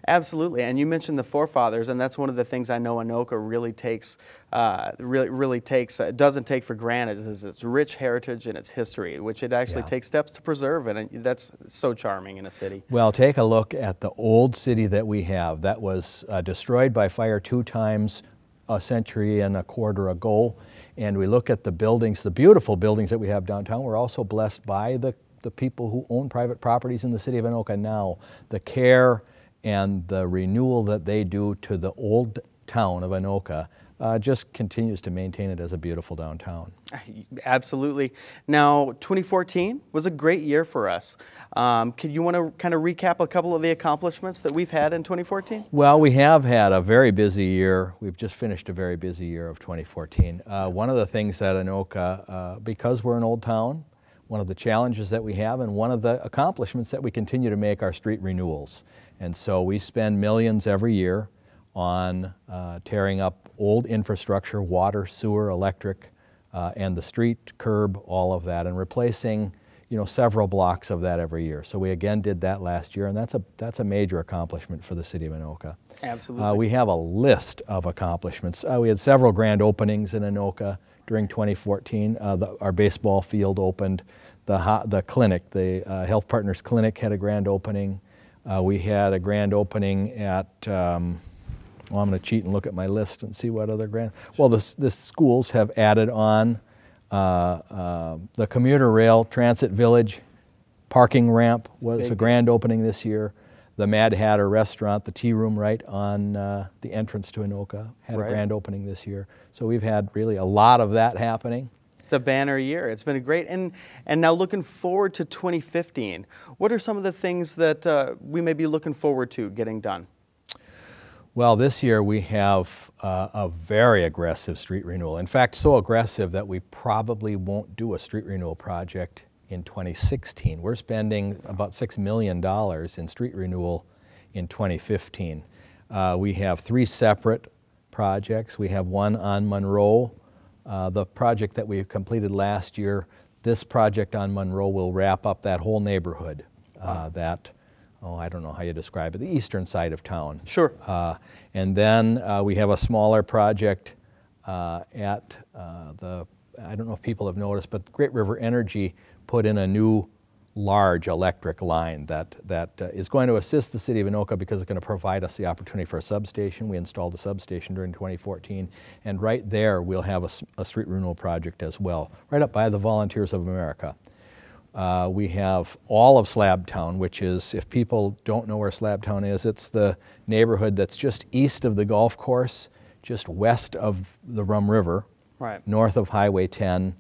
Absolutely, and you mentioned the forefathers, and that's one of the things I know Anoka really takes, doesn't take for granted, is its rich heritage and its history, which it actually takes steps to preserve, and that's so charming in a city. Well, take a look at the old city that we have that was destroyed by fire 2 times a century and a quarter ago, and we look at the buildings, the beautiful buildings that we have downtown. We're also blessed by the people who own private properties in the city of Anoka now, the care and the renewal that they do to the old town of Anoka just continues to maintain it as a beautiful downtown. Absolutely. Now, 2014 was a great year for us. Could you want to kind of recap a couple of the accomplishments that we've had in 2014? Well, we have had a very busy year. We've just finished a very busy year of 2014. One of the things that Anoka, because we're an old town, one of the challenges that we have and one of the accomplishments that we continue to make are street renewals. And so we spend millions every year on tearing up old infrastructure, water, sewer, electric, and the street, curb, all of that, and replacing, you know, several blocks of that every year. So we again did that last year, and that's a major account for the city of Anoka. Absolutely. We have a list of accomplishments. We had several grand openings in Anoka during 2014. Our baseball field opened. The clinic, the Health Partners Clinic, had a grand opening. We had a grand opening at, well, I'm going to cheat and look at my list and see what other grand. Well, the schools have added on the commuter rail transit village parking ramp was a grand opening this year. The Mad Hatter restaurant, the tea room right on the entrance to Anoka, had a grand opening this year. So we've had really a lot of that happening. It's a banner year. It's been a great, and now looking forward to 2015, what are some of the things that we may be looking forward to getting done? Well, this year we have a very aggressive street renewal. In fact, so aggressive that we probably won't do a street renewal project in 2016. We're spending about $6 million in street renewal in 2015. We have 3 separate projects. We have one on Monroe, the project that we completed last year. This project on Monroe will wrap up that whole neighborhood, I don't know how you describe it, the eastern side of town. Sure. And then we have a smaller project at I don't know if people have noticed, but Great River Energy put in a new large electric line that is going to assist the city of Anoka because it's going to provide us the opportunity for a substation. We installed a substation during 2014, and right there we'll have a street renewal project as well, right up by the Volunteers of America. We have all of Slabtown, which is, if people don't know where Slabtown is, it's the neighborhood that's just east of the golf course, just west of the Rum River, north of Highway 10,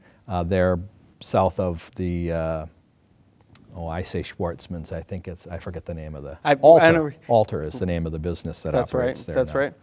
there south of the, I say Schwartzman's, I think it's, I forget the name of the, Alter is the name of the business that operates there. That's right.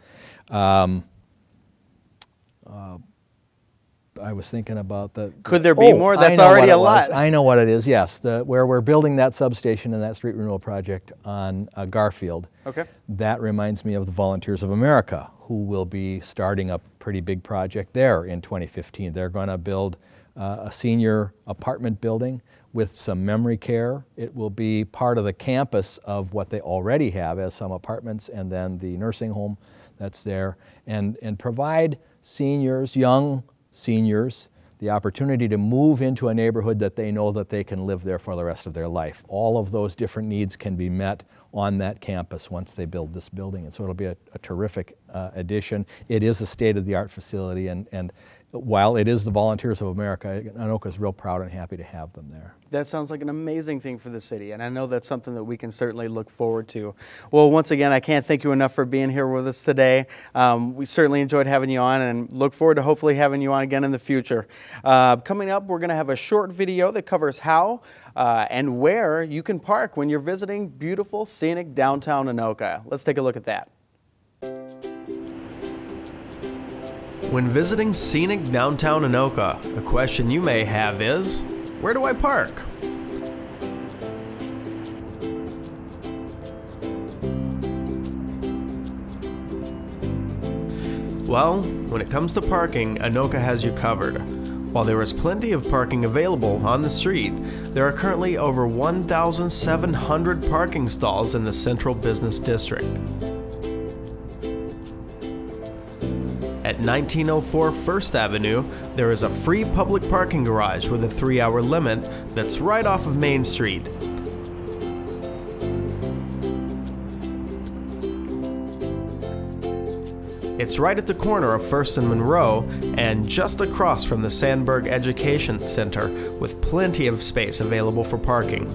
I was thinking about the... Could there be more? That's already a lot. I know what it is, yes. Where we're building that substation and that street renewal project on Garfield. Okay. That reminds me of the Volunteers of America, who will be starting a pretty big project there in 2015. They're going to build a senior apartment building with some memory care. It will be part of the campus of what they already have as some apartments, and then the nursing home that's there, and provide seniors, young seniors, the opportunity to move into a neighborhood that they know that they can live there for the rest of their life. All of those different needs can be met on that campus once they build this building, and so it'll be a terrific addition. It is a state-of-the-art facility, and while it is the Volunteers of America, Anoka is real proud and happy to have them there. That sounds like an amazing thing for the city, and I know that's something that we can certainly look forward to. Well, once again, I can't thank you enough for being here with us today. We certainly enjoyed having you on and look forward to hopefully having you on again in the future. Coming up, we're going to have a short video that covers how and where you can park when you're visiting beautiful, scenic downtown Anoka. Let's take a look at that. When visiting scenic downtown Anoka, a question you may have is, where do I park? Well, when it comes to parking, Anoka has you covered. While there is plenty of parking available on the street, there are currently over 1,700 parking stalls in the Central Business District. At 1904 First Avenue, there is a free public parking garage with a 3-hour limit that's right off of Main Street. It's right at the corner of First and Monroe and just across from the Sandberg Education Center, with plenty of space available for parking.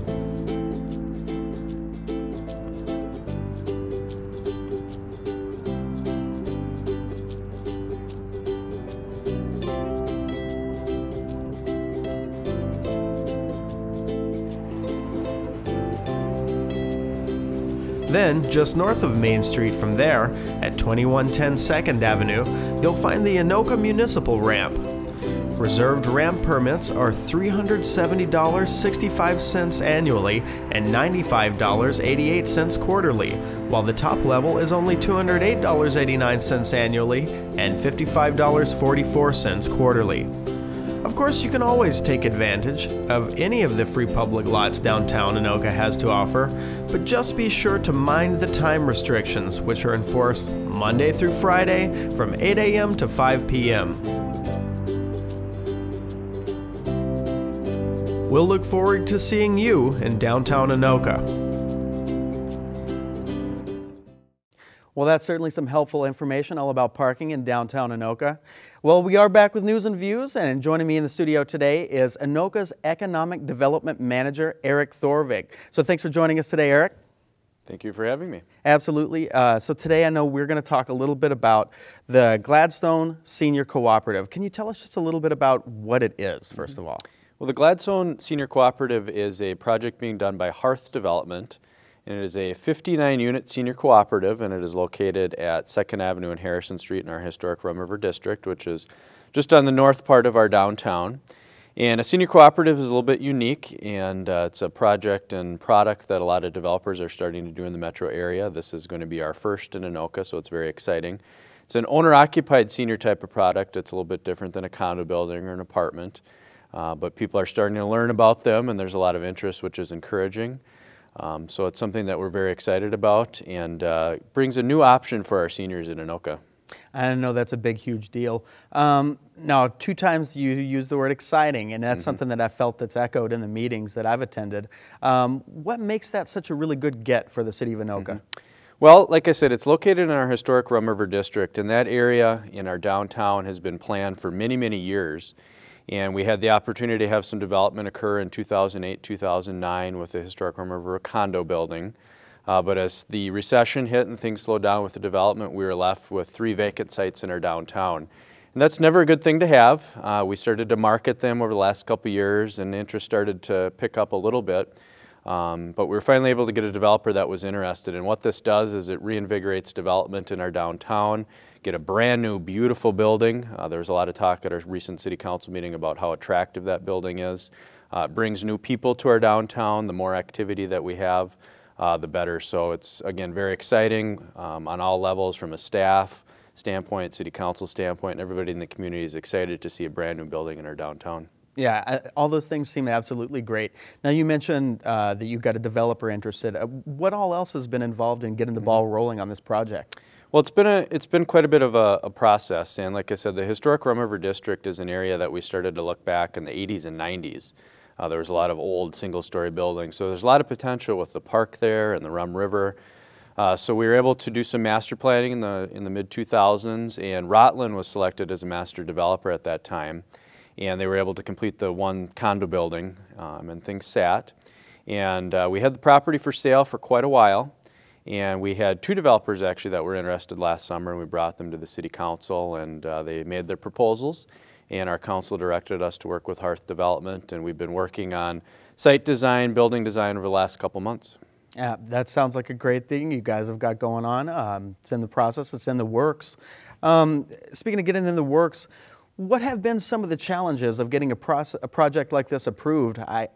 Then, just north of Main Street from there, at 2110 2nd Avenue, you'll find the Anoka Municipal Ramp. Reserved ramp permits are $370.65 annually and $95.88 quarterly, while the top level is only $208.89 annually and $55.44 quarterly. Of course, you can always take advantage of any of the free public lots downtown Anoka has to offer, but just be sure to mind the time restrictions, which are enforced Monday through Friday from 8 a.m. to 5 p.m. We'll look forward to seeing you in downtown Anoka. Well, that's certainly some helpful information all about parking in downtown Anoka. Well, we are back with news and views, and joining me in the studio today is Anoka's Economic Development Manager, Eric Thorvig. So thanks for joining us today, Eric. Thank you for having me. Absolutely. So today I know we're going to talk a little bit about the Gladstone Senior Cooperative. Can you tell us just a little bit about what it is, first of all? Well, the Gladstone Senior Cooperative is a project being done by Hearth Development, and it is a 59-unit senior cooperative, and it is located at 2nd Avenue and Harrison Street in our historic Rum River District, which is just on the north part of our downtown. And a senior cooperative is a little bit unique, and it's a project and product that a lot of developers are starting to do in the metro area. This is going to be our first in Anoka, so it's very exciting. It's an owner-occupied senior type of product. It's a little bit different than a condo building or an apartment. But people are starting to learn about them, and there's a lot of interest, which is encouraging. So it's something that we're very excited about, and brings a new option for our seniors in Anoka. I know that's a big, huge deal. Now, 2 times you used the word exciting, and that's something that I felt that's echoed in the meetings that I've attended. What makes that such a really good get for the city of Anoka? Well, like I said, it's located in our historic Rum River District, and that area in our downtown has been planned for many, many years. And we had the opportunity to have some development occur in 2008, 2009 with the historic Rum River condo building. But as the recession hit and things slowed down with the development, we were left with 3 vacant sites in our downtown. And that's never a good thing to have. We started to market them over the last couple of years, and interest started to pick up a little bit. But we were finally able to get a developer that was interested. And what this does is it reinvigorates development in our downtown, get a brand new, beautiful building. There was a lot of talk at our recent city council meeting about how attractive that building is. It brings new people to our downtown. The more activity that we have, the better. So it's, again, very exciting on all levels, from a staff standpoint, city council standpoint, and everybody in the community is excited to see a brand new building in our downtown. Yeah, all those things seem absolutely great. Now, you mentioned that you've got a developer interested. What all else has been involved in getting the ball rolling on this project? Well, it's been quite a bit of a process, and like I said, the historic Rum River District is an area that we started to look back in the 80s and 90s. There was a lot of old single-story buildings, so there's a lot of potential with the park there and the Rum River. So we were able to do some master planning in the mid-2000s, and Rotland was selected as a master developer at that time. And they were able to complete the 1 condo building, and things sat. And we had the property for sale for quite a while, and we had 2 developers actually that were interested last summer, and we brought them to the city council, and they made their proposals, and our council directed us to work with Hearth Development, and we've been working on site design, building design over the last couple months. Yeah, that sounds like a great thing you guys have got going on. It's in the process, it's in the works. Speaking of getting in the works, what have been some of the challenges of getting a project like this approved? I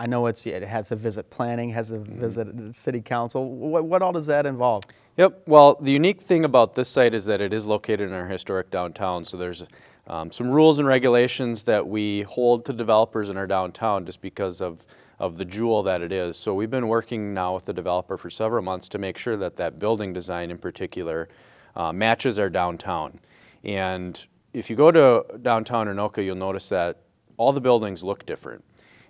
know it has to visit planning, has to visit the city council. What all does that involve? Yep. Well, the unique thing about this site is that it is located in our historic downtown. So there's some rules and regulations that we hold to developers in our downtown just because of the jewel that it is. So we've been working now with the developer for several months to make sure that that building design in particular matches our downtown. And if you go to downtown Anoka, you'll notice that all the buildings look different.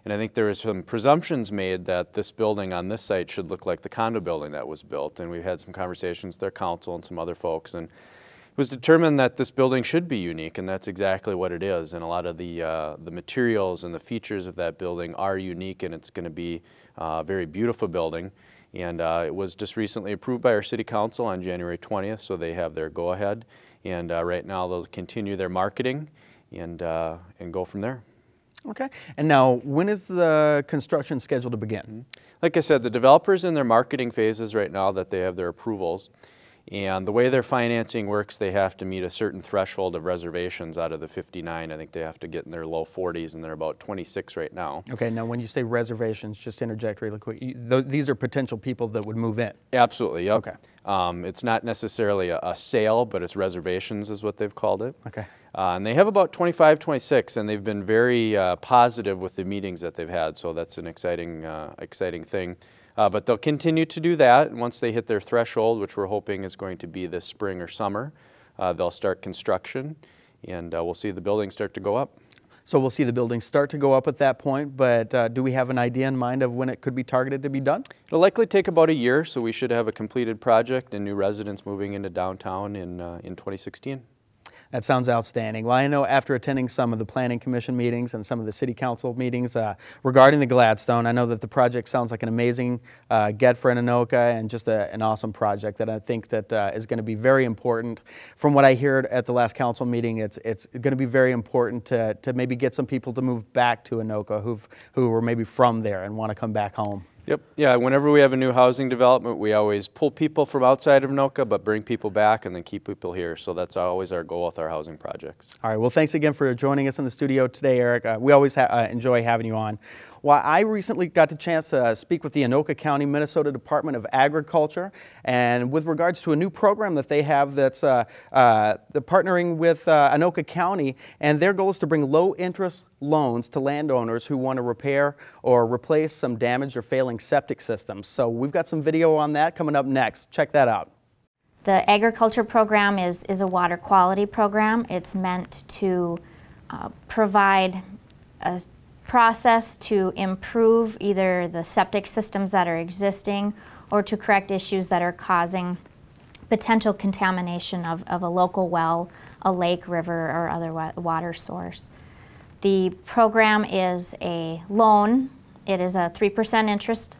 And I think there is some presumptions made that this building on this site should look like the condo building that was built. And we've had some conversations with their council and some other folks. And it was determined that this building should be unique, and that's exactly what it is. And a lot of the materials and the features of that building are unique, and it's going to be a very beautiful building. And it was just recently approved by our city council on January 20th, so they have their go-ahead. And right now they'll continue their marketing and go from there. Okay. And now, when is the construction scheduled to begin? Like I said, the developer's in their marketing phases right now that they have their approvals. And the way their financing works, they have to meet a certain threshold of reservations out of the 59. I think they have to get in their low 40s, and they're about 26 right now. Okay, now when you say reservations, just interject really quick, these are potential people that would move in? Absolutely, yep. Okay. It's not necessarily a sale, but it's reservations is what they've called it. Okay. And they have about 25, 26, and they've been very positive with the meetings that they've had, so that's an exciting thing. But they'll continue to do that, and once they hit their threshold, which we're hoping is going to be this spring or summer, they'll start construction, and we'll see the building start to go up. So we'll see the building start to go up at that point, but do we have an idea in mind of when it could be targeted to be done? It'll likely take about a year, so we should have a completed project and new residents moving into downtown in 2016. That sounds outstanding. Well, I know after attending some of the Planning Commission meetings and some of the City Council meetings regarding the Gladstone, I know that the project sounds like an amazing get for Anoka and just an awesome project that I think that is going to be very important. From what I heard at the last council meeting, it's going to be very important to maybe get some people to move back to Anoka who were maybe from there and want to come back home. Yep. Yeah, whenever we have a new housing development, we always pull people from outside of Anoka, but bring people back and then keep people here. So that's always our goal with our housing projects. All right. Well, thanks again for joining us in the studio today, Eric. We always enjoy having you on. Well, I recently got the chance to speak with the Anoka County, Minnesota Department of Agriculture, and with regards to a new program that they have that's partnering with Anoka County, and their goal is to bring low-interest loans to landowners who want to repair or replace some damaged or failing septic systems. So we've got some video on that coming up next. Check that out. The agriculture program is a water quality program. It's meant to provide a process to improve either the septic systems that are existing or to correct issues that are causing potential contamination of a local well, a lake, river, or other water source. The program is a loan. It is a 3% interest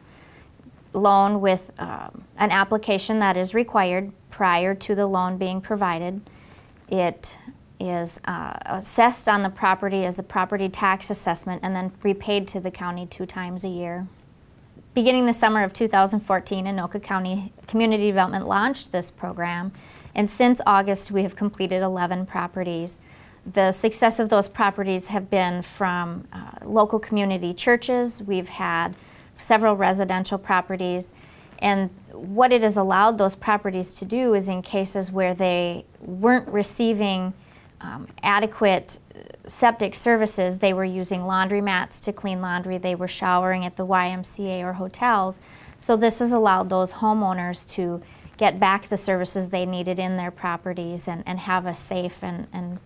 loan with an application that is required prior to the loan being provided. It is assessed on the property as a property tax assessment and then repaid to the county 2 times a year. Beginning the summer of 2014, Anoka County Community Development launched this program, and since August we have completed 11 properties. The success of those properties have been from local community churches. We've had several residential properties, and what it has allowed those properties to do is in cases where they weren't receiving adequate septic services, they were using laundromats to clean laundry, they were showering at the YMCA or hotels. So this has allowed those homeowners to get back the services they needed in their properties and have a safe and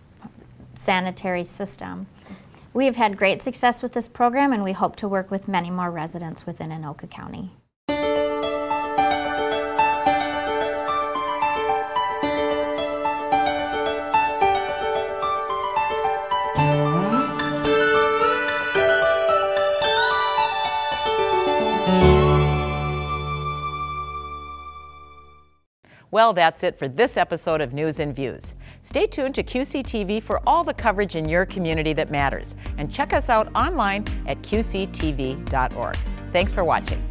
sanitary system. We have had great success with this program, and we hope to work with many more residents within Anoka County. Well, that's it for this episode of News and Views. Stay tuned to QCTV for all the coverage in your community that matters, and check us out online at qctv.org. Thanks for watching.